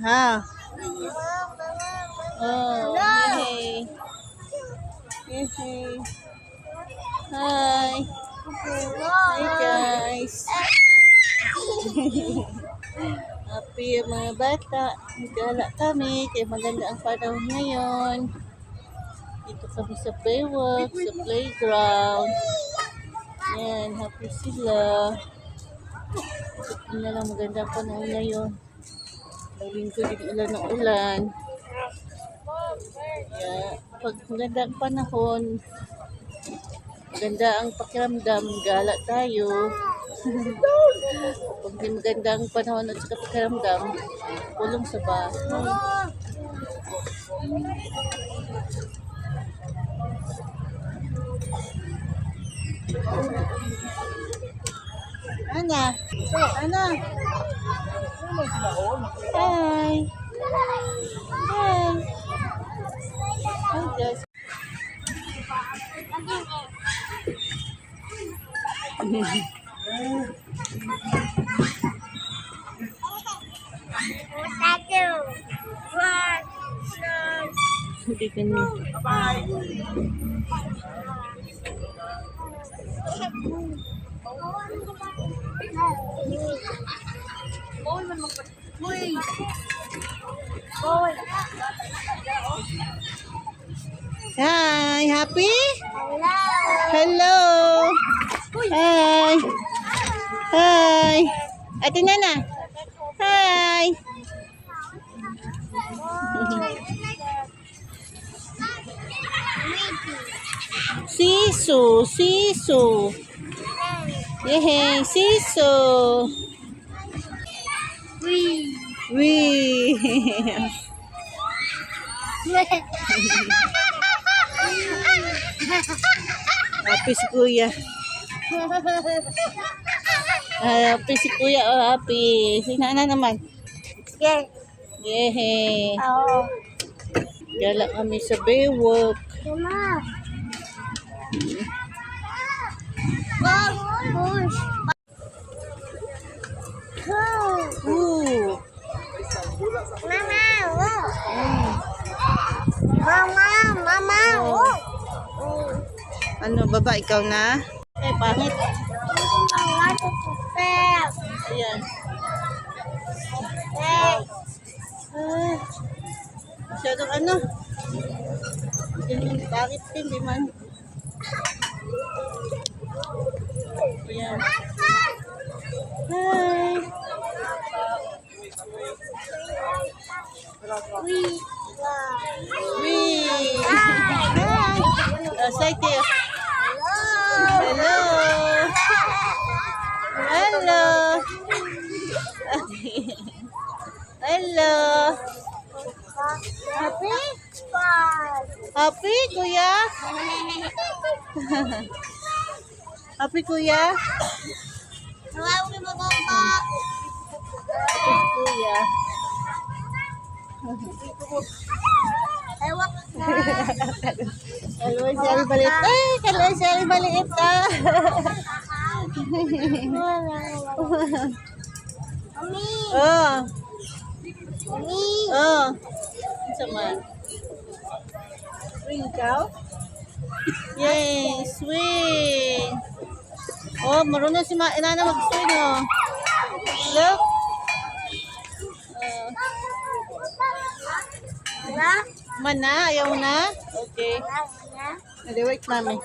Ha? Oh, yay. Yay. Hi. Hi guys. Happy yung mga bata. Nagala kami kaya maganda ang panahon ngayon. Dito kami sa Baywalk, sa playground. Yan, happy sila. Ito na lang maganda ang panahon ngayon. Linggo din ulan ng ulan. Yeah. Pag maganda ang panahon, maganda ang pakiramdam, gala tayo. Pag di maganda ang panahon at saka pakiramdam, kulong sa bahay. Ana? Ana? Hi! Hi! Hi guys! Hindi ka niya. Hi, happy? Hello. Hi. Hi. Ate Nana. Hi. Sisu, sisu. Yehey, sisu. Wee. Happy si Kuya. Happy si Kuya. Oh, happy. Si Nana naman. Yehey. Gala kami sa Baywalk. Ooh. Mama. Ano, baba, ikaw na? Eh, pangit. Ayan. Masyadong ano? Ganyan, pangit din, di man. Ayan. Hi. Wee. Hi. Say to you. Hello. Hello. Hello. Happy, Kuya? Happy, Kuya? Happy, Kuya. Kalaway si Ari Baliit. Ay, kalaway si Ari Baliit. Oh. Oh. Sama. Swing ikaw? Yay, swing. Oh, marunong si Inana mag-swing, oh. Look. Mana? Ayaw na? Okay. Wait namin.